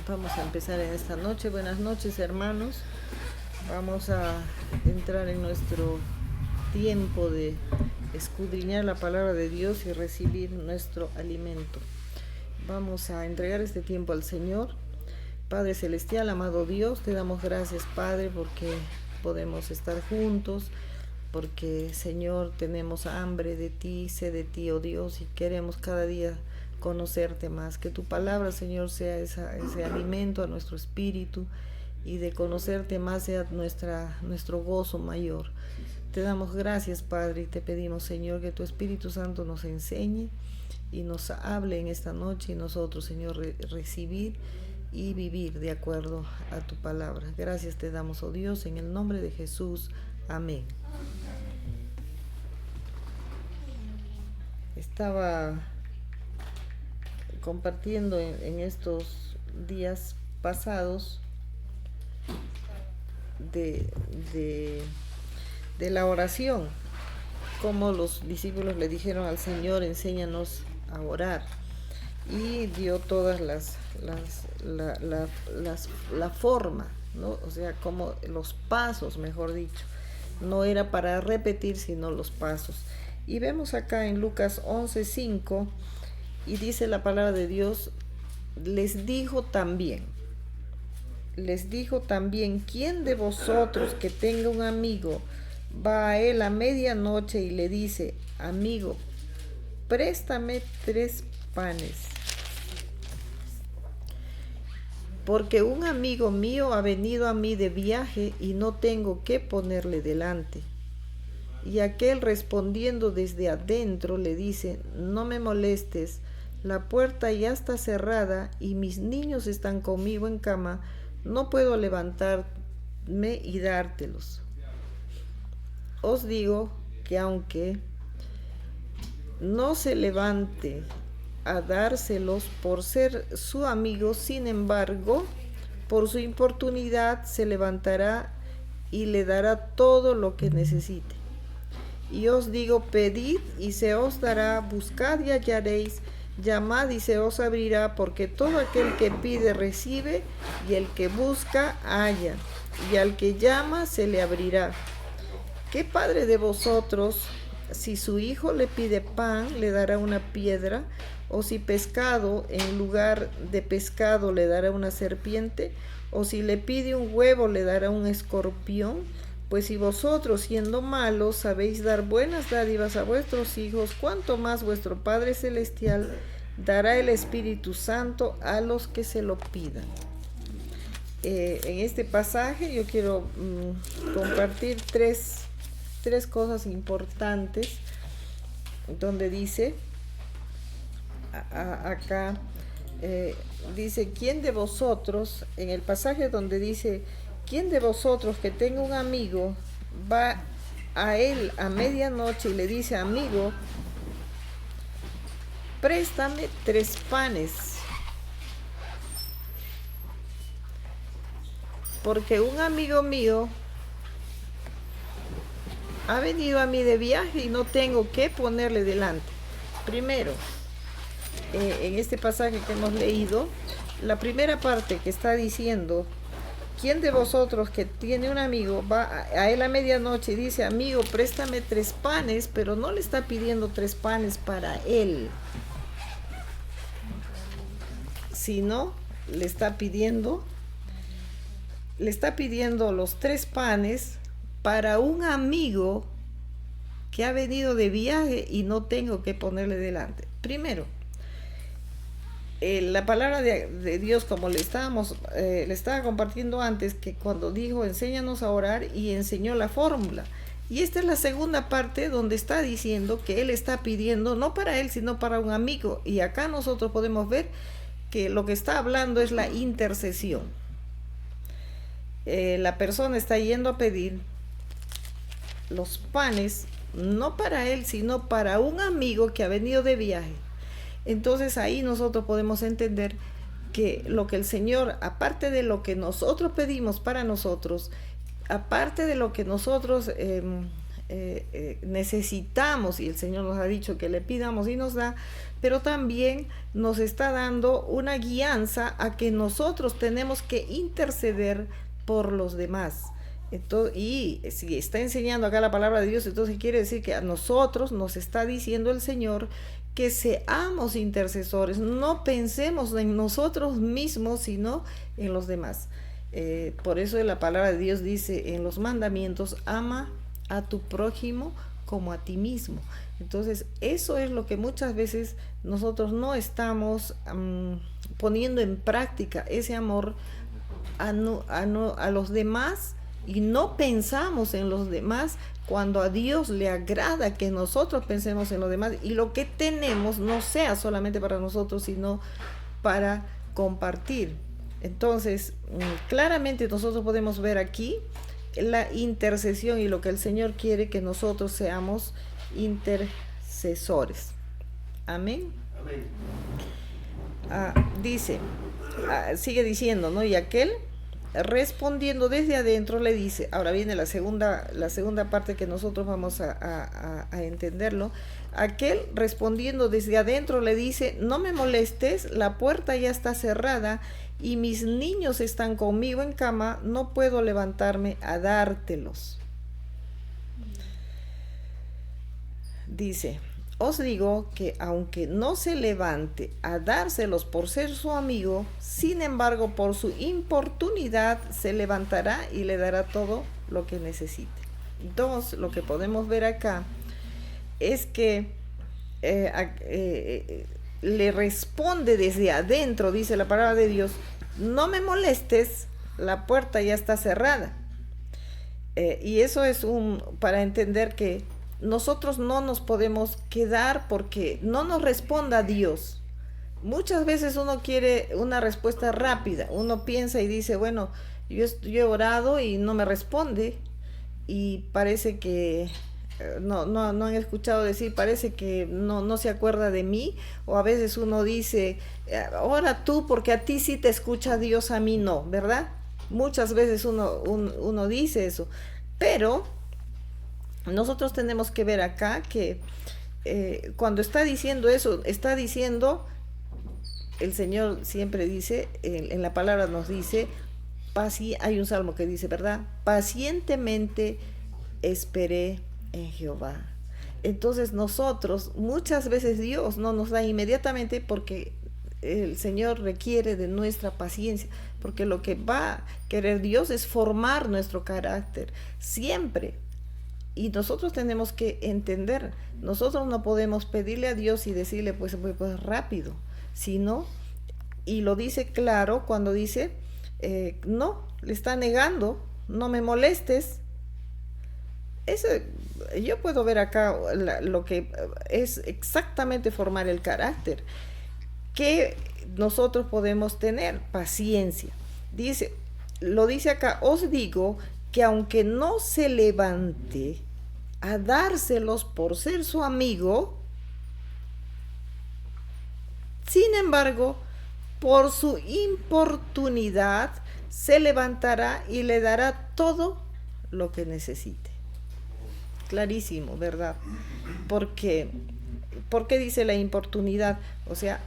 Vamos a empezar en esta noche. Buenas noches, hermanos. Vamos a entrar en nuestro tiempo de escudriñar la palabra de Dios y recibir nuestro alimento. Vamos a entregar este tiempo al Señor. Padre Celestial, amado Dios, te damos gracias, Padre, porque podemos estar juntos, porque, Señor, tenemos hambre de ti, sed de ti, oh Dios, y queremos cada día conocerte más. Que tu palabra, Señor, sea ese alimento a nuestro espíritu, y de conocerte más sea nuestro gozo mayor. Te damos gracias, Padre, y te pedimos, Señor, que tu Espíritu Santo nos enseñe y nos hable en esta noche, y nosotros, Señor, recibir y vivir de acuerdo a tu palabra. Gracias te damos, oh Dios, en el nombre de Jesús. Amén. Estaba compartiendo en estos días pasados de la oración, como los discípulos le dijeron al Señor: enséñanos a orar, y dio todas la forma, ¿no? O sea, como los pasos, mejor dicho. No era para repetir, sino los pasos. Y vemos acá en Lucas 11:5, y dice la palabra de Dios: les dijo también, ¿quién de vosotros que tenga un amigo va a él a medianoche y le dice: amigo, préstame 3 panes, porque un amigo mío ha venido a mí de viaje y no tengo qué ponerle delante? Y aquel, respondiendo desde adentro, le dice: no me molestes, la puerta ya está cerrada y mis niños están conmigo en cama, no puedo levantarme y dártelos. Os digo que aunque no se levante a dárselos por ser su amigo, sin embargo, por su importunidad se levantará y le dará todo lo que necesite. Y os digo: pedid y se os dará, buscad y hallaréis, llamad y se os abrirá, porque todo aquel que pide recibe, y el que busca halla, y al que llama se le abrirá. ¿Qué padre de vosotros, si su hijo le pide pan, le dará una piedra? ¿O si pescado, en lugar de pescado le dará una serpiente? ¿O si le pide un huevo, le dará un escorpión? Pues si vosotros, siendo malos, sabéis dar buenas dádivas a vuestros hijos, cuánto más vuestro Padre Celestial dará el Espíritu Santo a los que se lo pidan. En este pasaje yo quiero compartir tres cosas importantes, donde dice acá, dice: ¿quién de vosotros? En el pasaje donde dice: ¿quién de vosotros que tenga un amigo va a él a medianoche y le dice: amigo, préstame 3 panes, porque un amigo mío ha venido a mí de viaje y no tengo qué ponerle delante? Primero, en este pasaje que hemos leído, la primera parte que está diciendo: ¿quién de vosotros que tiene un amigo va a él a medianoche y dice: amigo, préstame 3 panes? Pero no le está pidiendo 3 panes para él, sino le está pidiendo los 3 panes para un amigo que ha venido de viaje y no tengo que ponerle delante. Primero, la palabra de Dios, como le estaba compartiendo antes, que cuando dijo: enséñanos a orar, y enseñó la fórmula. Y esta es la segunda parte, donde está diciendo que él está pidiendo no para él, sino para un amigo. Y acá nosotros podemos ver que lo que está hablando es la intercesión. La persona está yendo a pedir los panes no para él, sino para un amigo que ha venido de viaje. Entonces ahí nosotros podemos entender que lo que el Señor, aparte de lo que nosotros pedimos para nosotros, aparte de lo que nosotros necesitamos, y el Señor nos ha dicho que le pidamos y nos da, pero también nos está dando una guianza a que nosotros tenemos que interceder por los demás. Entonces, y si está enseñando acá la palabra de Dios, entonces quiere decir que a nosotros nos está diciendo el Señor que seamos intercesores, no pensemos en nosotros mismos, sino en los demás. Por eso la palabra de Dios dice en los mandamientos: ama a tu prójimo como a ti mismo. Entonces eso es lo que muchas veces nosotros no estamos poniendo en práctica, ese amor a los demás, y no pensamos en los demás cuando a Dios le agrada que nosotros pensemos en los demás y lo que tenemos no sea solamente para nosotros, sino para compartir. Entonces, claramente nosotros podemos ver aquí la intercesión y lo que el Señor quiere, que nosotros seamos intercesores. Amén. Amén. Dice, sigue diciendo, ¿no? Y aquel, respondiendo desde adentro, le dice, ahora viene la segunda parte que nosotros vamos a entenderlo. Aquel, respondiendo desde adentro, le dice: no me molestes, la puerta ya está cerrada y mis niños están conmigo en cama, no puedo levantarme a dártelos. Dice: os digo que aunque no se levante a dárselos por ser su amigo, sin embargo por su importunidad se levantará y le dará todo lo que necesite. Entonces, lo que podemos ver acá es que le responde desde adentro, dice la palabra de Dios: no me molestes, la puerta ya está cerrada. Y eso es para entender que nosotros no nos podemos quedar porque no nos responda Dios. Muchas veces uno quiere una respuesta rápida, uno piensa y dice: bueno, yo he orado y no me responde, y parece que no han escuchado decir, parece que no se acuerda de mí. O a veces uno dice: ora tú porque a ti sí te escucha Dios, a mí no, ¿verdad? Muchas veces uno dice eso, pero nosotros tenemos que ver acá que cuando está diciendo eso, está diciendo, el Señor siempre dice, en la palabra nos dice, hay un salmo que dice, ¿verdad? Pacientemente esperé en Jehová. Entonces nosotros, muchas veces Dios no nos da inmediatamente porque el Señor requiere de nuestra paciencia, porque lo que va a querer Dios es formar nuestro carácter siempre. Y nosotros tenemos que entender, nosotros no podemos pedirle a Dios y decirle pues rápido, sino, y lo dice claro cuando dice, no, le está negando, no me molestes. Yo puedo ver acá lo que es exactamente formar el carácter, que nosotros podemos tener paciencia. Lo dice acá: os digo que aunque no se levante a dárselos por ser su amigo, sin embargo, por su importunidad se levantará y le dará todo lo que necesite. Clarísimo, ¿verdad? ¿Por qué dice la importunidad? O sea,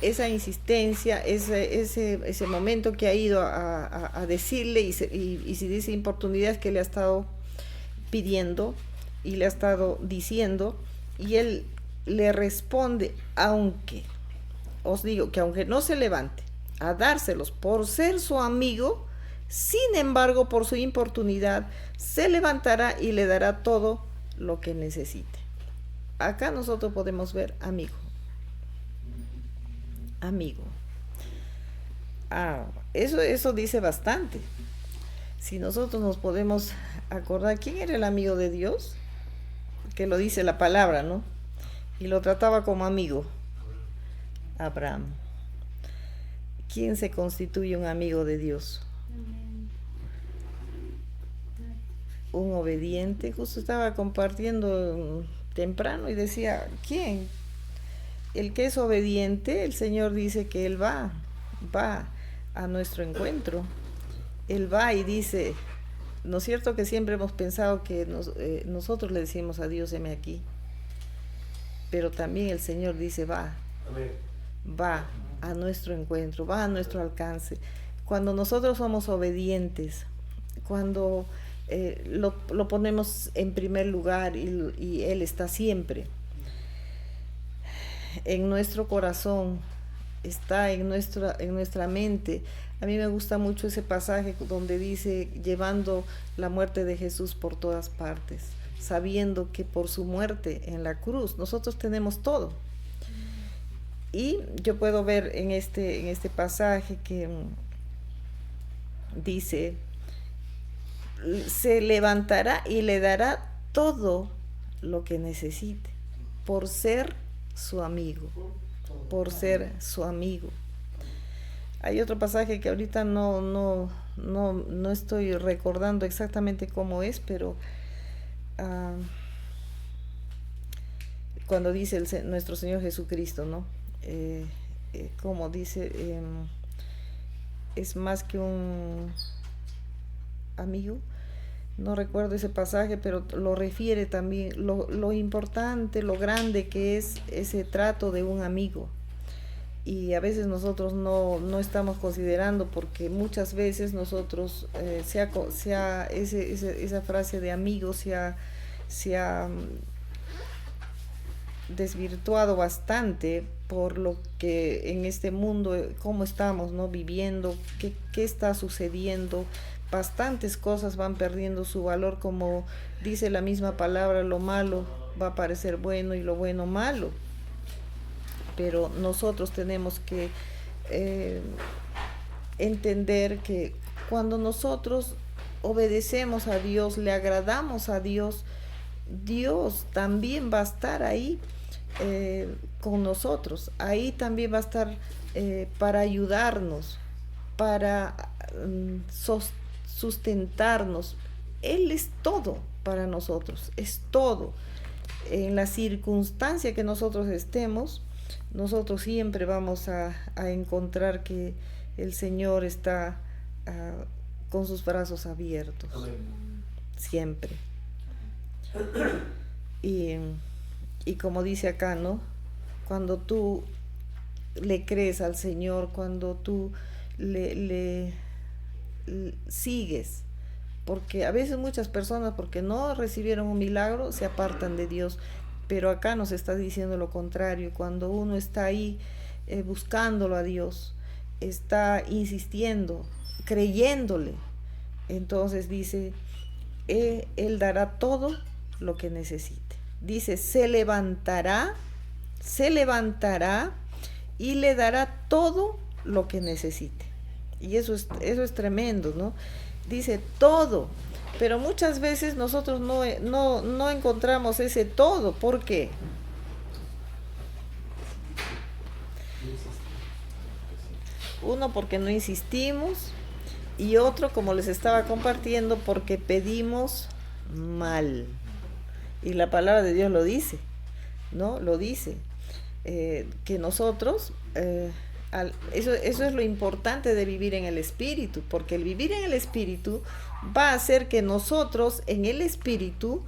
esa insistencia, ese momento que ha ido a decirle, y si dice importunidad es que le ha estado pidiendo y le ha estado diciendo, y él le responde: aunque, os digo que aunque no se levante a dárselos por ser su amigo, sin embargo por su importunidad se levantará y le dará todo lo que necesite. Acá nosotros podemos ver amigo. Eso dice bastante. Si nosotros nos podemos acordar quién era el amigo de Dios, que lo dice la palabra, ¿no? Y lo trataba como amigo: Abraham. ¿Quién se constituye un amigo de Dios? Un obediente. Justo estaba compartiendo temprano y decía: ¿quién? El que es obediente, el Señor dice que Él va a nuestro encuentro. Él va y dice: ¿no es cierto que siempre hemos pensado que nosotros le decimos a Dios, heme aquí? Pero también el Señor dice, va a nuestro encuentro, va a nuestro alcance. Cuando nosotros somos obedientes, cuando lo ponemos en primer lugar y Él está siempre en nuestro corazón, está en nuestra mente. A mí me gusta mucho ese pasaje donde dice, llevando la muerte de Jesús por todas partes, sabiendo que por su muerte en la cruz nosotros tenemos todo. Y yo puedo ver en este pasaje que dice, se levantará y le dará todo lo que necesite por ser su amigo, por ser su amigo. Hay otro pasaje que ahorita no estoy recordando exactamente cómo es, pero cuando dice nuestro Señor Jesucristo, ¿no? Como dice, es más que un amigo. No recuerdo ese pasaje, pero lo refiere también, lo importante, lo grande que es ese trato de un amigo. Y a veces nosotros no estamos considerando, porque muchas veces nosotros, esa frase de amigo se ha desvirtuado bastante por lo que en este mundo, cómo estamos, ¿no? Viviendo, qué está sucediendo. Bastantes cosas van perdiendo su valor, como dice la misma palabra, lo malo va a parecer bueno y lo bueno malo. Pero nosotros tenemos que entender que cuando nosotros obedecemos a Dios, le agradamos a Dios, Dios también va a estar ahí con nosotros. Ahí también va a estar para ayudarnos, para sustentarnos. Él es todo para nosotros, es todo. En la circunstancia que nosotros estemos, nosotros siempre vamos a encontrar que el Señor está con sus brazos abiertos. Amén. Siempre. Y como dice acá, ¿no? Cuando tú le crees al Señor, cuando tú le sigues, porque a veces muchas personas, porque no recibieron un milagro, se apartan de Dios. Pero acá nos está diciendo lo contrario. Cuando uno está ahí buscándolo a Dios, está insistiendo, creyéndole, entonces dice, Él dará todo lo que necesite. Dice, se levantará y le dará todo lo que necesite. Y eso es tremendo, ¿no? Dice todo. Pero muchas veces nosotros no encontramos ese todo. ¿Por qué? Uno, porque no insistimos, y otro, como les estaba compartiendo, porque pedimos mal. Y la palabra de Dios lo dice, ¿no? Lo dice. Que nosotros, eso es lo importante de vivir en el Espíritu, porque el vivir en el Espíritu va a hacer que nosotros en el Espíritu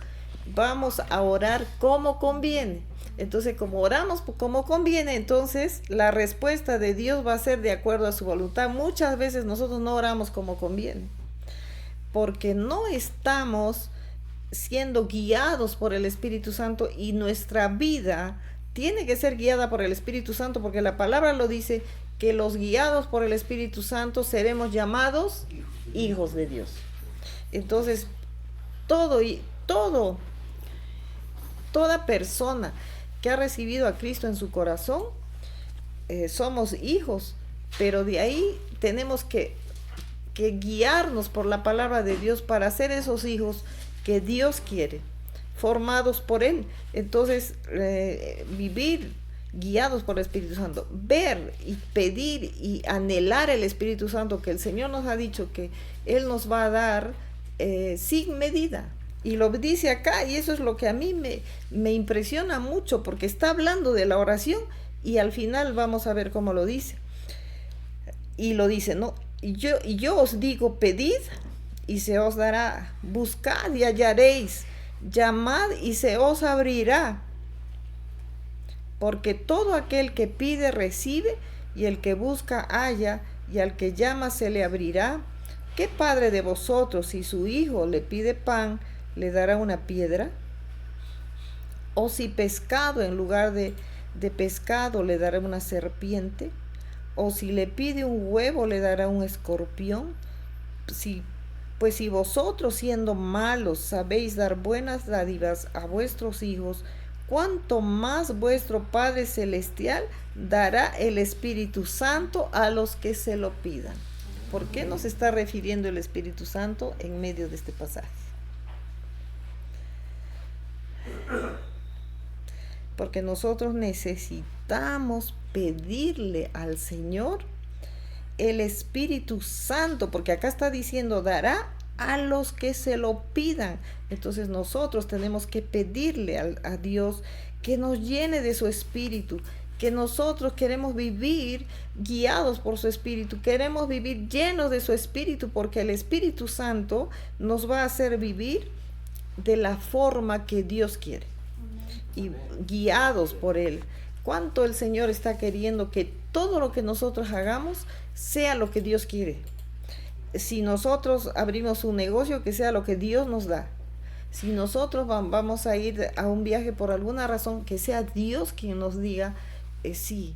vamos a orar como conviene. Entonces, como oramos como conviene, entonces la respuesta de Dios va a ser de acuerdo a su voluntad. Muchas veces nosotros no oramos como conviene, porque no estamos siendo guiados por el Espíritu Santo, y nuestra vida tiene que ser guiada por el Espíritu Santo, porque la palabra lo dice, que los guiados por el Espíritu Santo seremos llamados hijos de Dios. Entonces, toda persona que ha recibido a Cristo en su corazón, somos hijos, pero de ahí tenemos que guiarnos por la palabra de Dios para ser esos hijos que Dios quiere, formados por Él. Entonces, vivir guiados por el Espíritu Santo, ver y pedir y anhelar el Espíritu Santo, que el Señor nos ha dicho que Él nos va a dar sin medida. Y lo dice acá, y eso es lo que a mí me impresiona mucho, porque está hablando de la oración, y al final vamos a ver cómo lo dice. Y lo dice, ¿no? Y yo os digo, pedid y se os dará. Buscad y hallaréis. Llamad y se os abrirá. Porque todo aquel que pide recibe, y el que busca halla, y al que llama se le abrirá. ¿Qué padre de vosotros, si su hijo le pide pan, le dará una piedra? ¿O si pescado en lugar de pescado le dará una serpiente? ¿O si le pide un huevo le dará un escorpión? Pues si vosotros, siendo malos, sabéis dar buenas dádivas a vuestros hijos, cuánto más vuestro Padre Celestial dará el Espíritu Santo a los que se lo pidan. ¿Por qué nos está refiriendo el Espíritu Santo en medio de este pasaje? Porque nosotros necesitamos pedirle al Señor el Espíritu Santo, porque acá está diciendo dará a los que se lo pidan. Entonces nosotros tenemos que pedirle a Dios que nos llene de su Espíritu, que nosotros queremos vivir guiados por su Espíritu, queremos vivir llenos de su Espíritu, porque el Espíritu Santo nos va a hacer vivir de la forma que Dios quiere y guiados por Él. Cuánto el Señor está queriendo que todo lo que nosotros hagamos sea lo que Dios quiere. Si nosotros abrimos un negocio, que sea lo que Dios nos da. Si nosotros vamos a ir a un viaje por alguna razón, que sea Dios quien nos diga sí.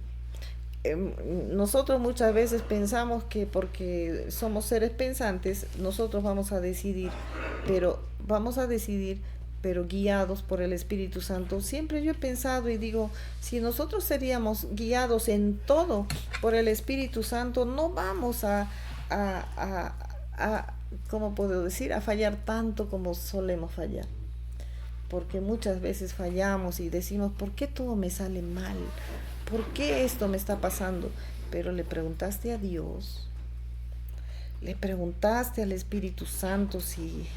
Nosotros muchas veces pensamos que porque somos seres pensantes, nosotros vamos a decidir, pero guiados por el Espíritu Santo. Siempre yo he pensado y digo, si nosotros seríamos guiados en todo por el Espíritu Santo, no vamos a ¿cómo puedo decir? A fallar tanto como solemos fallar. Porque muchas veces fallamos y decimos, ¿por qué todo me sale mal? ¿Por qué esto me está pasando? Pero le preguntaste a Dios, le preguntaste al Espíritu Santo si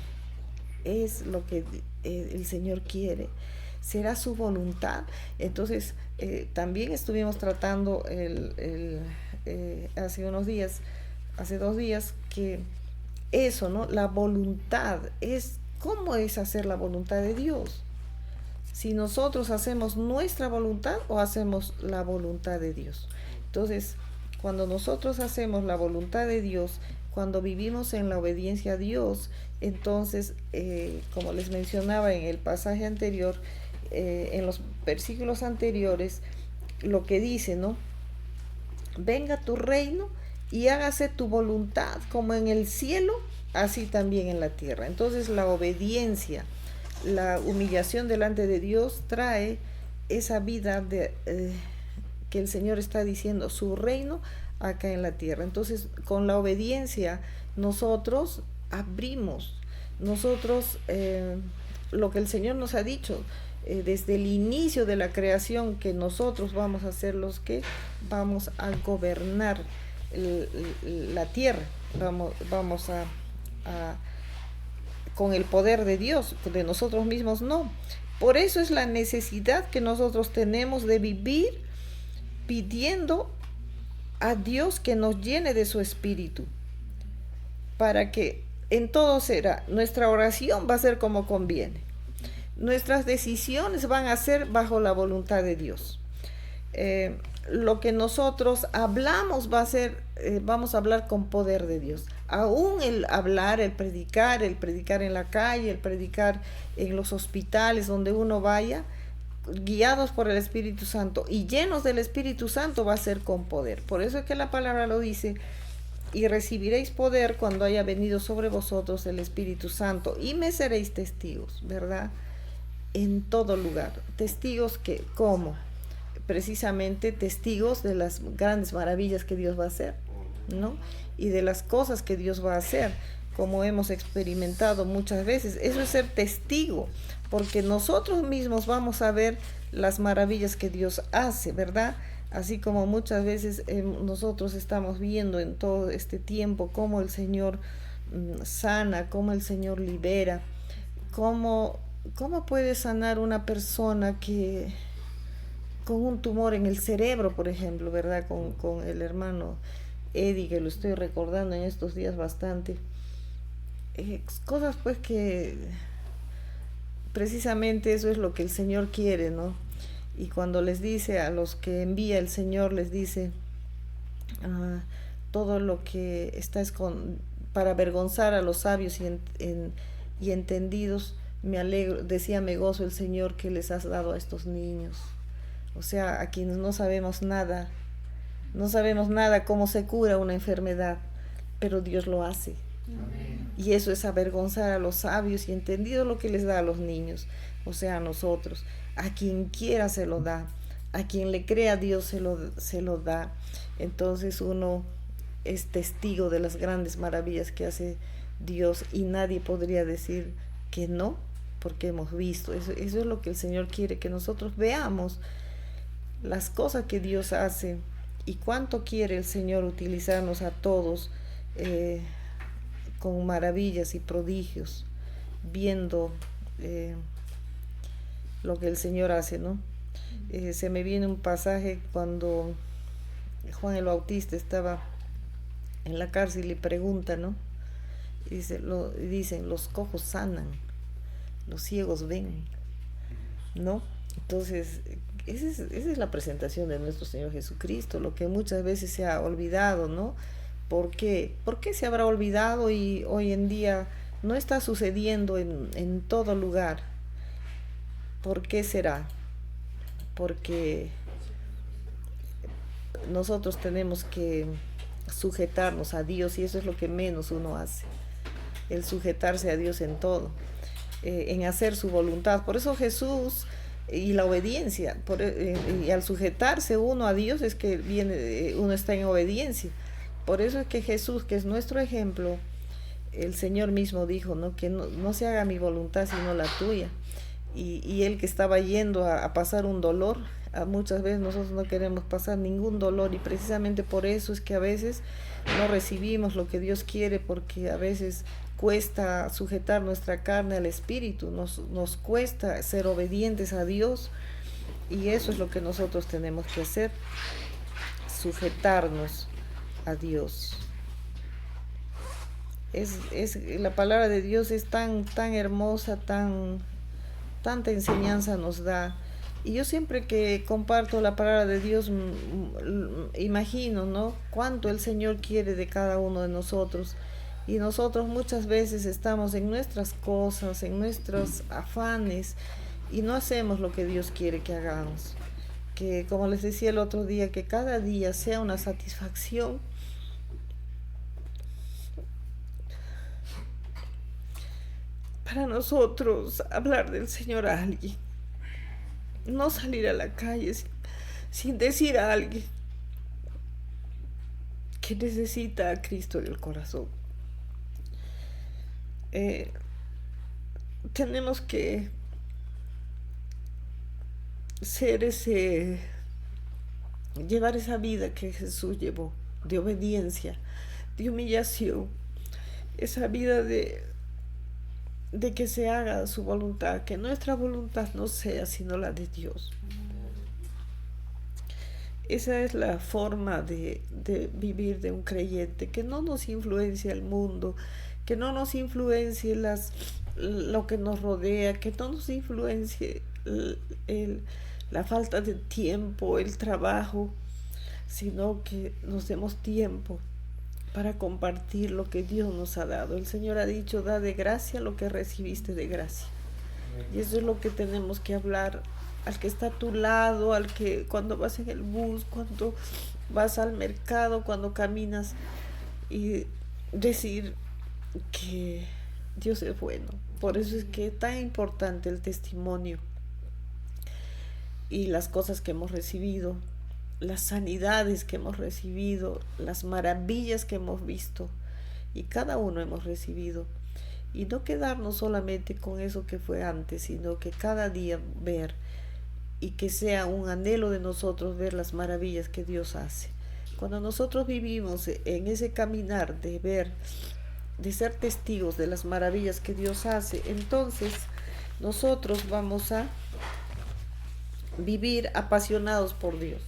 es lo que el Señor quiere, será su voluntad. Entonces también estuvimos tratando hace 2 días, que eso, ¿no? La voluntad es, ¿cómo es hacer la voluntad de Dios? Si nosotros hacemos nuestra voluntad o hacemos la voluntad de Dios. Entonces, cuando nosotros hacemos la voluntad de Dios, cuando vivimos en la obediencia a Dios, entonces, como les mencionaba en el pasaje anterior, en los versículos anteriores, lo que dice, ¿no? Venga tu reino y hágase tu voluntad como en el cielo, así también en la tierra. Entonces, la obediencia, la humillación delante de Dios trae esa vida que el Señor está diciendo, su reino acá en la tierra. Entonces, con la obediencia nosotros abrimos, lo que el Señor nos ha dicho desde el inicio de la creación, que nosotros vamos a ser los que vamos a gobernar la tierra, vamos a con el poder de Dios, de nosotros mismos no. Por eso es la necesidad que nosotros tenemos de vivir pidiendo a Dios que nos llene de su Espíritu, para que en todo será, nuestra oración va a ser como conviene, nuestras decisiones van a ser bajo la voluntad de Dios. Lo que nosotros hablamos va a ser, vamos a hablar con poder de Dios. Aún el hablar, el predicar en la calle, el predicar en los hospitales, donde uno vaya, guiados por el Espíritu Santo y llenos del Espíritu Santo, va a ser con poder. Por eso es que la palabra lo dice, y recibiréis poder cuando haya venido sobre vosotros el Espíritu Santo, y me seréis testigos, ¿verdad? En todo lugar. Testigos que, ¿cómo? Precisamente testigos de las grandes maravillas que Dios va a hacer, ¿no? Y de las cosas que Dios va a hacer, como hemos experimentado muchas veces. Eso es ser testigo, porque nosotros mismos vamos a ver las maravillas que Dios hace, ¿verdad? Así como muchas veces nosotros estamos viendo en todo este tiempo cómo el Señor sana, cómo el Señor libera, cómo puede sanar una persona que con un tumor en el cerebro, por ejemplo, ¿verdad? Con el hermano Eddie, que lo estoy recordando en estos días bastante. cosas pues que precisamente eso es lo que el Señor quiere, ¿no? Y cuando les dice a los que envía el Señor, les dice todo lo que está para avergonzar a los sabios y entendidos, me alegro, decía, me gozo el Señor que les has dado a estos niños. O sea, a quienes no sabemos nada cómo se cura una enfermedad, pero Dios lo hace. Amén. Y eso es avergonzar a los sabios y entendidos lo que les da a los niños, o sea, a nosotros. A quien quiera se lo da, a quien le crea a Dios se lo da. Entonces uno es testigo de las grandes maravillas que hace Dios y nadie podría decir que no, porque hemos visto. Eso es lo que el Señor quiere, que nosotros veamos las cosas que Dios hace y cuánto quiere el Señor utilizarnos a todos con maravillas y prodigios, viendo lo que el Señor hace, ¿no? Se me viene un pasaje cuando Juan el Bautista estaba en la cárcel y pregunta, ¿no? Dicen, los cojos sanan, los ciegos ven, ¿no? Entonces, esa es la presentación de nuestro Señor Jesucristo, lo que muchas veces se ha olvidado, ¿no? ¿Por qué? ¿Por qué se habrá olvidado y hoy en día no está sucediendo en todo lugar? ¿Por qué será? Porque nosotros tenemos que sujetarnos a Dios y eso es lo que menos uno hace, el sujetarse a Dios en todo, en hacer su voluntad. Por eso Jesús y la obediencia, y al sujetarse uno a Dios es que uno está en obediencia. Por eso es que Jesús, que es nuestro ejemplo, el Señor mismo dijo, ¿no? Que no se haga mi voluntad sino la tuya. Y él que estaba yendo a pasar un dolor, muchas veces nosotros no queremos pasar ningún dolor y precisamente por eso es que a veces no recibimos lo que Dios quiere, porque a veces cuesta sujetar nuestra carne al Espíritu, nos cuesta ser obedientes a Dios y eso es lo que nosotros tenemos que hacer, sujetarnos a Dios. La palabra de Dios es tan hermosa, tanta enseñanza nos da. Y yo siempre que comparto la palabra de Dios imagino, ¿no? Cuánto el Señor quiere de cada uno de nosotros. Y nosotros muchas veces estamos en nuestras cosas, en nuestros afanes y no hacemos lo que Dios quiere que hagamos. Que como les decía el otro día, que cada día sea una satisfacción para nosotros hablar del Señor a alguien. No salir a la calle sin decir a alguien que necesita a Cristo en el corazón. Tenemos que llevar esa vida que Jesús llevó, de obediencia, de humillación, esa vida de que se haga su voluntad, que nuestra voluntad no sea sino la de Dios. Esa es la forma de vivir de un creyente, que no nos influencie el mundo, que no nos influencie lo que nos rodea, que no nos influencie la falta de tiempo, el trabajo, sino que nos demos tiempo para compartir lo que Dios nos ha dado. El Señor ha dicho, da de gracia lo que recibiste de gracia. Y eso es lo que tenemos que hablar al que está a tu lado, al que cuando vas en el bus, cuando vas al mercado, cuando caminas, y decir que Dios es bueno. Por eso es que es tan importante el testimonio y las cosas que hemos recibido, las sanidades que hemos recibido, las maravillas que hemos visto, y cada uno hemos recibido, y no quedarnos solamente con eso que fue antes, sino que cada día ver, y que sea un anhelo de nosotros ver las maravillas que Dios hace. Cuando nosotros vivimos en ese caminar de ver, de ser testigos de las maravillas que Dios hace, entonces nosotros vamos a vivir apasionados por Dios.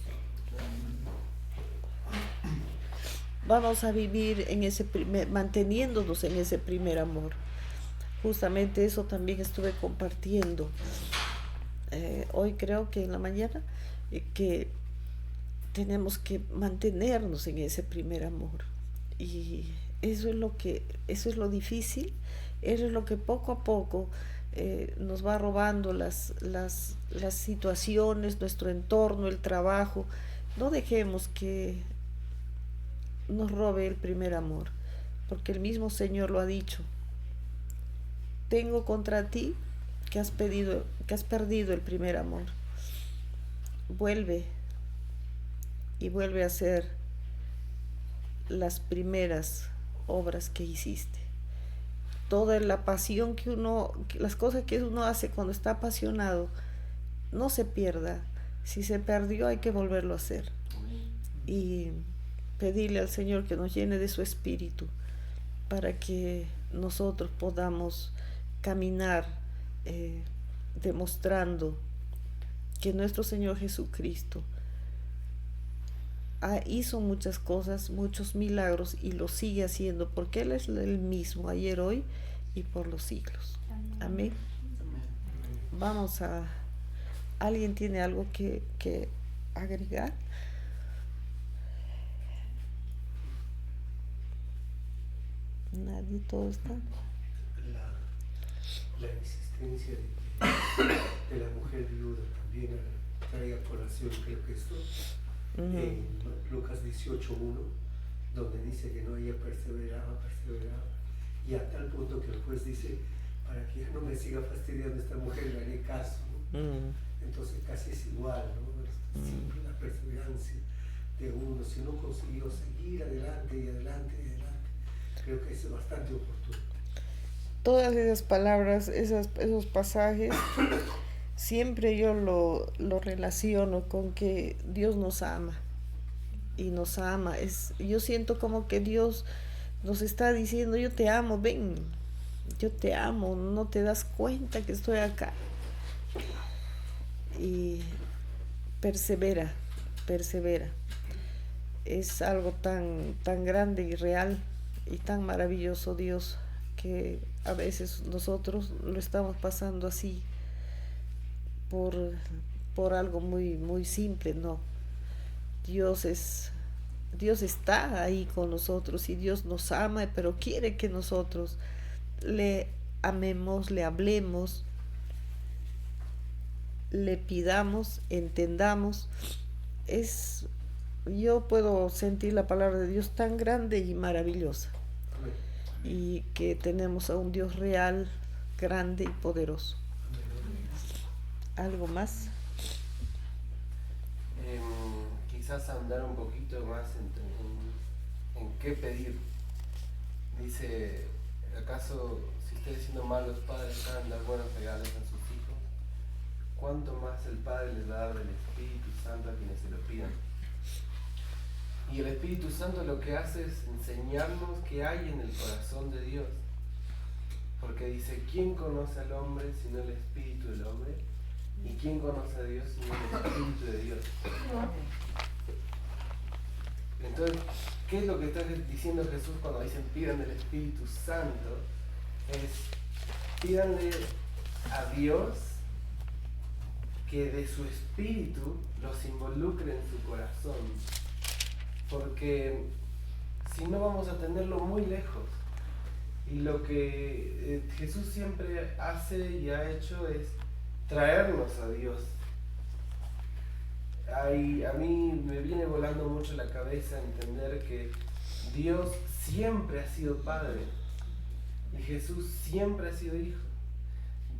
vamos a vivir en ese manteniéndonos en ese primer amor. Justamente eso también estuve compartiendo hoy, creo que en la mañana, que tenemos que mantenernos en ese primer amor. Y eso es lo difícil, eso es lo que poco a poco nos va robando las situaciones, nuestro entorno, el trabajo. No dejemos que nos robe el primer amor, porque el mismo Señor lo ha dicho. Tengo contra ti que has perdido el primer amor. Vuelve y vuelve a hacer las primeras obras que hiciste. Toda la pasión las cosas que uno hace cuando está apasionado, no se pierda. Si se perdió, hay que volverlo a hacer. Y pedirle al Señor que nos llene de su espíritu para que nosotros podamos caminar demostrando que nuestro Señor Jesucristo hizo muchas cosas, muchos milagros, y lo sigue haciendo, porque Él es el mismo ayer, hoy y por los siglos. Amén. Vamos a... ¿Alguien tiene algo que agregar? Nadie, todo está. La existencia de la mujer viuda también trae a colación, creo que esto, en Lucas 18:1, donde dice que no, ella perseveraba, y a tal punto que el juez dice, para que ya no me siga fastidiando esta mujer, le haré caso, ¿no? Entonces casi es igual, ¿no? Siempre la perseverancia de uno, si uno consiguió seguir adelante y adelante y adelante, creo que es bastante oportuno. Todas esas palabras, esos pasajes, siempre yo lo relaciono con que Dios nos ama. Y nos ama. Yo siento como que Dios nos está diciendo, yo te amo, ven, yo te amo, no te das cuenta que estoy acá. Y persevera. Es algo tan grande y real y tan maravilloso, Dios, que a veces nosotros lo estamos pasando así por algo muy simple, ¿no? Dios está ahí con nosotros y Dios nos ama, pero quiere que nosotros le amemos, le hablemos, le pidamos, entendamos. Yo puedo sentir la palabra de Dios tan grande y maravillosa, y que tenemos a un Dios real, grande y poderoso. ¿Algo más? Quizás ahondar un poquito más en qué pedir. Dice, ¿acaso si ustedes siendo malos padres saben dar buenos regalos a sus hijos? ¿Cuánto más el Padre les va a dar del Espíritu Santo a quienes se lo pidan? Y el Espíritu Santo lo que hace es enseñarnos qué hay en el corazón de Dios. Porque dice, ¿quién conoce al hombre sino el Espíritu del hombre? ¿Y quién conoce a Dios sino el Espíritu de Dios? Entonces, ¿qué es lo que está diciendo Jesús cuando dicen pidan el Espíritu Santo? Es pídanle a Dios que de su Espíritu los involucre en su corazón. Porque si no vamos a tenerlo muy lejos. Y lo que Jesús siempre hace y ha hecho es traernos a Dios. A mí me viene volando mucho la cabeza entender que Dios siempre ha sido Padre y Jesús siempre ha sido Hijo.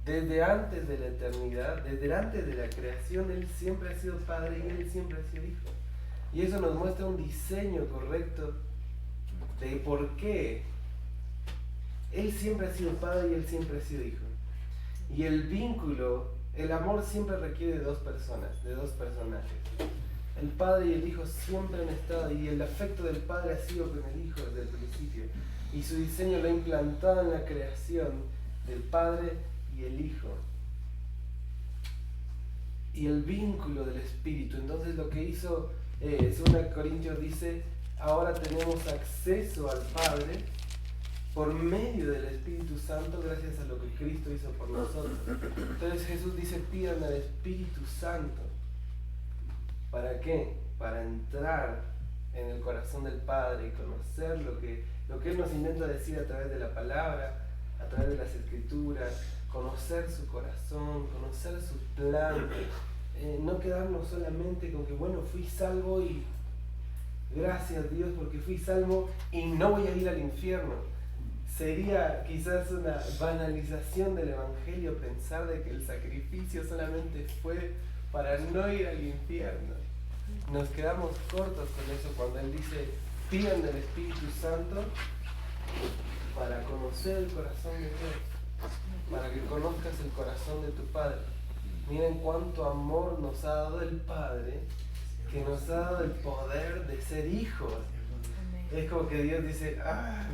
Desde antes de la eternidad, desde antes de la creación, Él siempre ha sido Padre y Él siempre ha sido Hijo. Y eso nos muestra un diseño correcto de por qué Él siempre ha sido Padre y Él siempre ha sido Hijo. Y el vínculo, el amor siempre requiere de dos personas, de dos personajes. El Padre y el Hijo siempre han estado, y el afecto del Padre ha sido con el Hijo desde el principio. Y su diseño lo ha implantado en la creación del Padre y el Hijo. Y el vínculo del Espíritu. Entonces lo que hizo, 2 Corintios dice, ahora tenemos acceso al Padre por medio del Espíritu Santo, gracias a lo que Cristo hizo por nosotros. Entonces Jesús dice, pidan al Espíritu Santo. ¿Para qué? Para entrar en el corazón del Padre y conocer lo que Él nos intenta decir a través de la palabra, a través de las Escrituras, conocer su corazón, conocer su plan, no quedarnos solamente con que, bueno, fui salvo y gracias Dios porque fui salvo y no voy a ir al infierno. Sería quizás una banalización del Evangelio pensar de que el sacrificio solamente fue para no ir al infierno. Nos quedamos cortos con eso cuando Él dice, pidan del Espíritu Santo para conocer el corazón de Dios, para que conozcas el corazón de tu Padre. Miren cuánto amor nos ha dado el Padre, que nos ha dado el poder de ser hijos. Es como que Dios dice,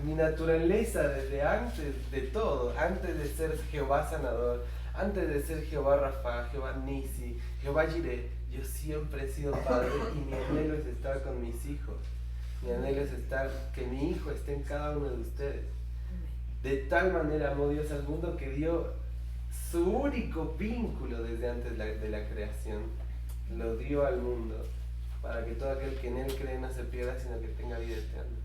mi naturaleza desde antes de todo, antes de ser Jehová sanador, antes de ser Jehová Rafa, Jehová Nisi, Jehová Jireh, yo siempre he sido padre y mi anhelo es estar con mis hijos. Mi anhelo es que mi hijo esté en cada uno de ustedes. De tal manera amó Dios al mundo que dio su único vínculo desde antes de la creación, lo dio al mundo, para que todo aquel que en Él cree no se pierda, sino que tenga vida eterna.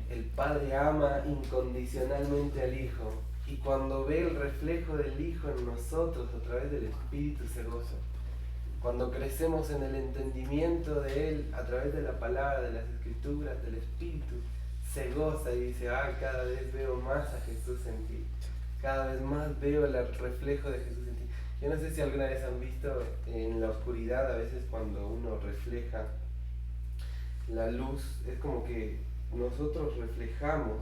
El Padre ama incondicionalmente al Hijo, y cuando ve el reflejo del Hijo en nosotros a través del Espíritu se goza. Cuando crecemos en el entendimiento de Él a través de la palabra, de las Escrituras, del Espíritu, se goza y dice, cada vez veo más a Jesús en ti, cada vez más veo el reflejo de Jesús en ti. Yo no sé si alguna vez han visto en la oscuridad, a veces cuando uno refleja la luz, es como que nosotros reflejamos,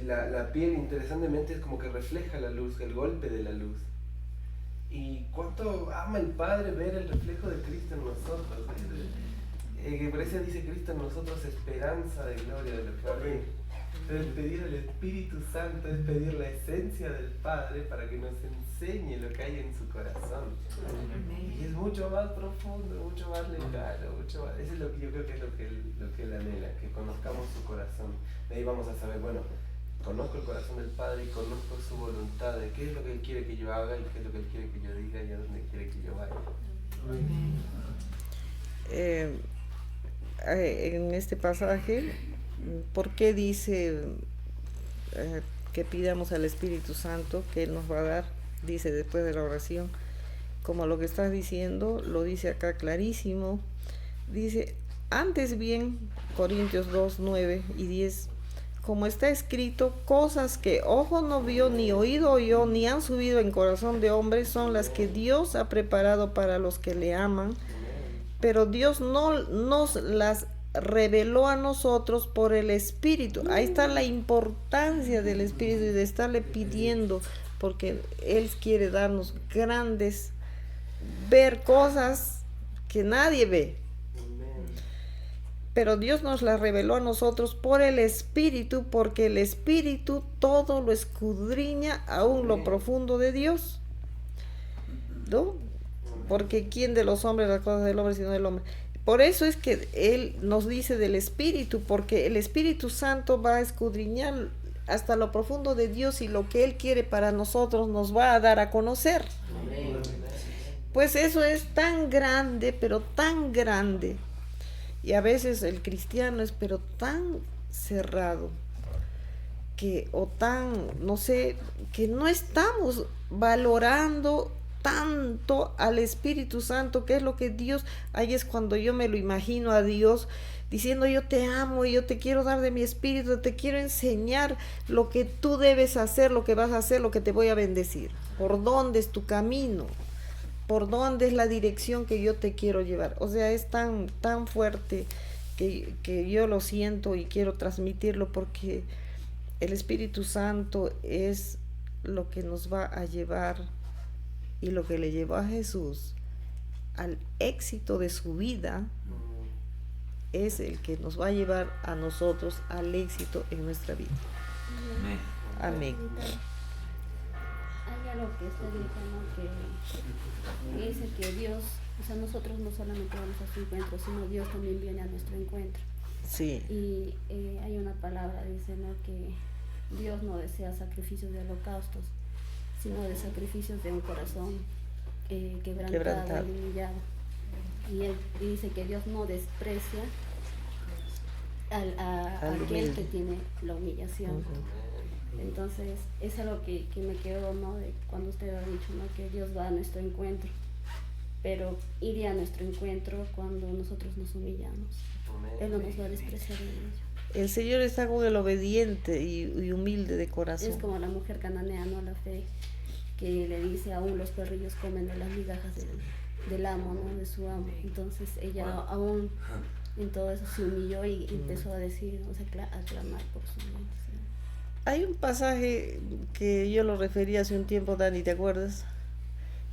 la piel interesantemente es como que refleja la luz, el golpe de la luz. Y cuánto ama el Padre ver el reflejo de Cristo en nosotros. Por eso dice Cristo en nosotros, esperanza de gloria de lo que va a venir. Entonces pedir al Espíritu Santo es pedir la esencia del Padre para que nos enseñe lo que hay en su corazón. Y es mucho más profundo, mucho más lejano, mucho más. Eso es lo que yo creo que es lo que Él anhela, que conozcamos su corazón. De ahí vamos a saber, bueno, conozco el corazón del Padre y conozco su voluntad de qué es lo que Él quiere que yo haga y qué es lo que Él quiere que yo diga y a dónde quiere que yo vaya. En este pasaje, ¿por qué dice que pidamos al Espíritu Santo que Él nos va a dar? Dice después de la oración, como lo que estás diciendo, lo dice acá clarísimo. Dice, antes bien, Corintios 2, 9 y 10, como está escrito, cosas que ojo no vio, ni oído oyó, ni han subido en corazón de hombre, son las que Dios ha preparado para los que le aman. Pero Dios no nos las reveló a nosotros por el Espíritu. Ahí está la importancia del Espíritu y de estarle pidiendo, porque Él quiere darnos ver cosas que nadie ve. Pero Dios nos las reveló a nosotros por el Espíritu, porque el Espíritu todo lo escudriña, aún lo profundo de Dios, ¿no? Porque ¿quién de los hombres las cosas del hombre sino del hombre? Por eso es que Él nos dice del Espíritu, porque el Espíritu Santo va a escudriñar hasta lo profundo de Dios y lo que Él quiere para nosotros nos va a dar a conocer. Pues eso es tan grande, pero tan grande. Y a veces el cristiano es pero tan cerrado que que no estamos valorando tanto al Espíritu Santo, que es lo que Dios, ahí es cuando yo me lo imagino a Dios diciendo, yo te amo y yo te quiero dar de mi espíritu, te quiero enseñar lo que tú debes hacer, lo que vas a hacer, lo que te voy a bendecir, por dónde es tu camino, por dónde es la dirección que yo te quiero llevar. O sea, es tan fuerte que yo lo siento y quiero transmitirlo, porque el Espíritu Santo es lo que nos va a llevar y lo que le llevó a Jesús al éxito de su vida, es el que nos va a llevar a nosotros al éxito en nuestra vida. Amén. Hay algo que está diciendo que dice que Dios O sea, nosotros no solamente vamos a su encuentro, sino Dios también viene a nuestro encuentro. Sí. Y hay una palabra, dice, ¿no?, que Dios no desea sacrificios de holocaustos, sino de sacrificios de un corazón quebrantado y humillado. Y él dice que Dios no desprecia a aquel que tiene la humillación. Entonces, es algo que me quedó, ¿no?, de cuando usted ha dicho, ¿no?, que Dios va a nuestro encuentro, pero iría a nuestro encuentro cuando nosotros nos humillamos. Él no nos va a despreciar en ello. El Señor está con el obediente y humilde de corazón. Es como la mujer cananea, ¿no?, la fe, que le dice, aún los perrillos comen de las migajas del amo, ¿no?, de su amo. Entonces ella aún en todo eso se humilló y empezó a decir, o sea, a clamar por su nombre. Hay un pasaje que yo lo referí hace un tiempo, Dani, ¿te acuerdas?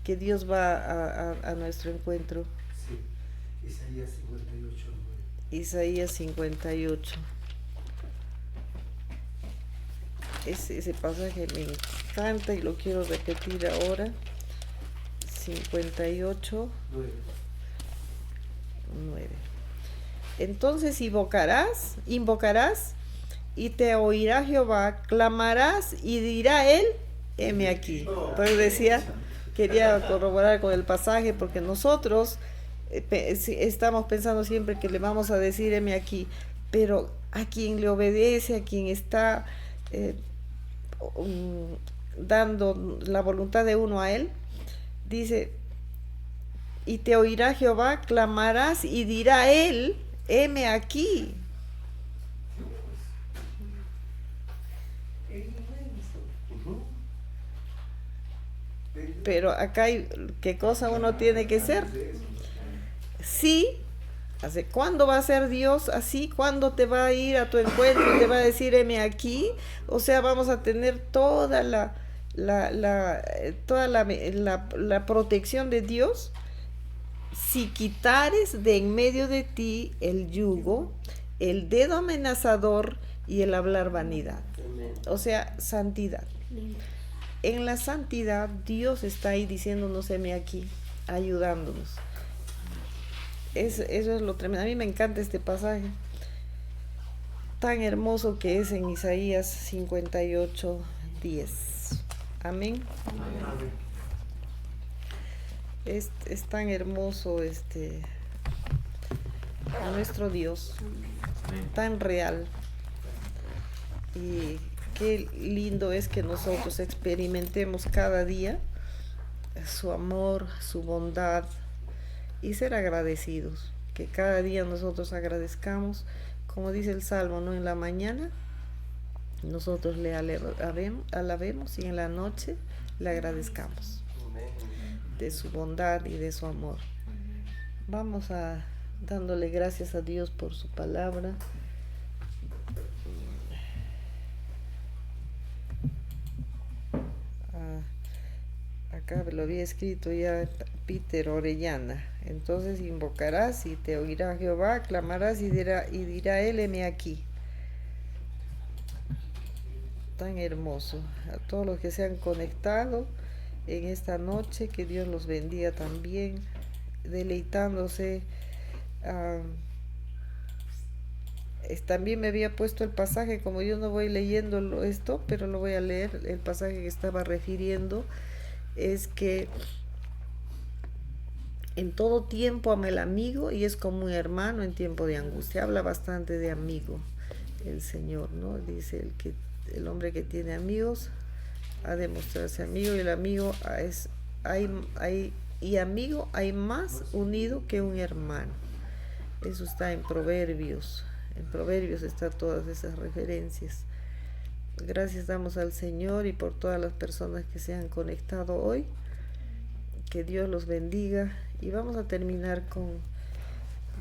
Que Dios va a nuestro encuentro. Sí, Isaías 58, 9. Isaías 58. Ese pasaje me encanta y lo quiero repetir ahora. 58, 9. Entonces invocarás y te oirá Jehová, clamarás y dirá él, heme aquí. Entonces decía, quería corroborar con el pasaje porque nosotros estamos pensando siempre que le vamos a decir heme aquí, pero a quien le obedece, a quien está dando la voluntad de uno a él, dice, y te oirá Jehová, clamarás y dirá él, heme aquí. Pero acá hay, ¿qué cosa uno tiene que ser? Sí. ¿Cuándo va a ser Dios así? ¿Cuándo te va a ir a tu encuentro y te va a decir, heme aquí? O sea, vamos a tener toda la protección de Dios si quitares de en medio de ti el yugo, el dedo amenazador y el hablar vanidad. O sea, santidad. En la santidad Dios está ahí diciéndonos, heme aquí, ayudándonos. Eso es lo tremendo. A mí me encanta este pasaje tan hermoso que es en Isaías 58, 10. Amén. Es tan hermoso nuestro Dios, tan real. Y qué lindo es que nosotros experimentemos cada día su amor, su bondad, y ser agradecidos, que cada día nosotros agradezcamos, como dice el Salmo, ¿no? En la mañana nosotros le alabemos y en la noche le agradezcamos de su bondad y de su amor. Vamos a dándole gracias a Dios por su palabra. Acá lo había escrito ya Peter Orellana. Entonces invocarás y te oirá Jehová, clamarás y dirá él, heme aquí. Tan hermoso. A todos los que se han conectado en esta noche, que Dios los bendiga también, deleitándose. También me había puesto el pasaje, como yo no voy leyendo esto, pero lo voy a leer, el pasaje que estaba refiriendo. Es que en todo tiempo ama el amigo y es como un hermano en tiempo de angustia. Habla bastante de amigo el Señor, ¿no? Dice el hombre que tiene amigos ha de mostrarse amigo, y el amigo hay más unido que un hermano. Eso está en Proverbios. En Proverbios están todas esas referencias. Gracias damos al Señor y por todas las personas que se han conectado hoy. Que Dios los bendiga. Y vamos a terminar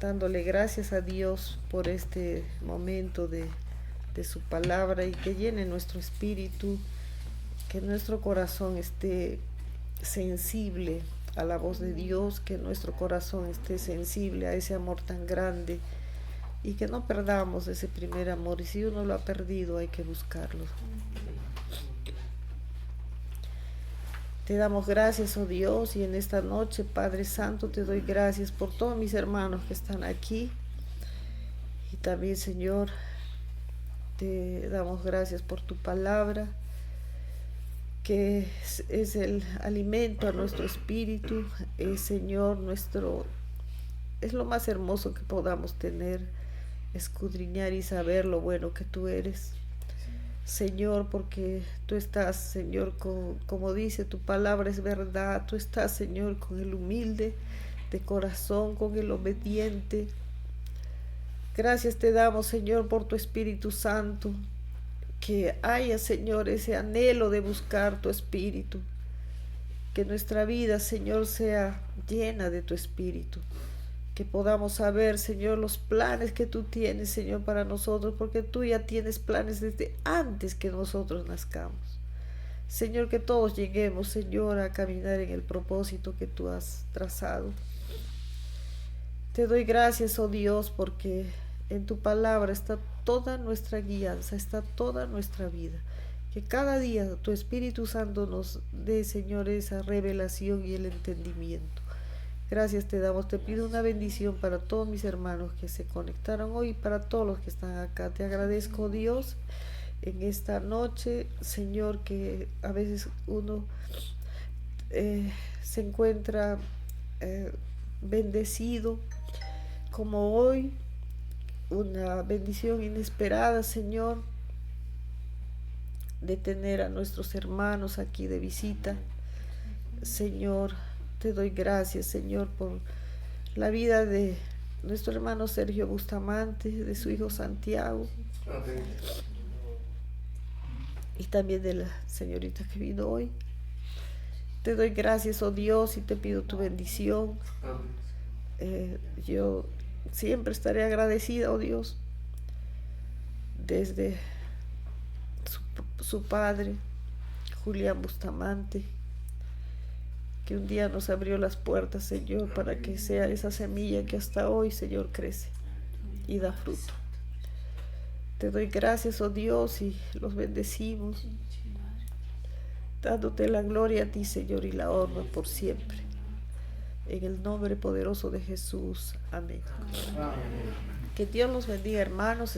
dándole gracias a Dios por este momento de su palabra, y que llene nuestro espíritu, que nuestro corazón esté sensible a la voz de Dios, que nuestro corazón esté sensible a ese amor tan grande, y que no perdamos ese primer amor, y si uno lo ha perdido hay que buscarlo. Te damos gracias, oh Dios, y en esta noche, Padre Santo, te doy gracias por todos mis hermanos que están aquí. Y también, Señor, te damos gracias por tu palabra, que es el alimento a nuestro espíritu, Señor, es lo más hermoso que podamos tener, escudriñar y saber lo bueno que tú eres. Señor, porque tú estás, Señor, como dice tu palabra, es verdad, tú estás, Señor, con el humilde de corazón, con el obediente. Gracias te damos, Señor, por tu Espíritu Santo, que haya, Señor, ese anhelo de buscar tu Espíritu, que nuestra vida, Señor, sea llena de tu Espíritu, que podamos saber, Señor, los planes que tú tienes, Señor, para nosotros, porque tú ya tienes planes desde antes que nosotros nazcamos. Señor, que todos lleguemos, Señor, a caminar en el propósito que tú has trazado. Te doy gracias, oh Dios, porque en tu palabra está toda nuestra guianza, está toda nuestra vida. Que cada día tu Espíritu Santo nos dé, Señor, esa revelación y el entendimiento. Gracias te damos, te pido una bendición para todos mis hermanos que se conectaron hoy y para todos los que están acá. Te agradezco, Dios, en esta noche, Señor, que a veces uno se encuentra bendecido, como hoy, una bendición inesperada, Señor, de tener a nuestros hermanos aquí de visita. Señor, te doy gracias, Señor, por la vida de nuestro hermano Sergio Bustamante, de su hijo Santiago, y también de la señorita que vino hoy. Te doy gracias, oh Dios, y te pido tu bendición. Yo siempre estaré agradecida, oh Dios, desde su padre, Julián Bustamante, que un día nos abrió las puertas, Señor, para que sea esa semilla que hasta hoy, Señor, crece y da fruto. Te doy gracias, oh Dios, y los bendecimos, dándote la gloria a ti, Señor, y la honra por siempre. En el nombre poderoso de Jesús. Amén. Que Dios los bendiga, hermanos.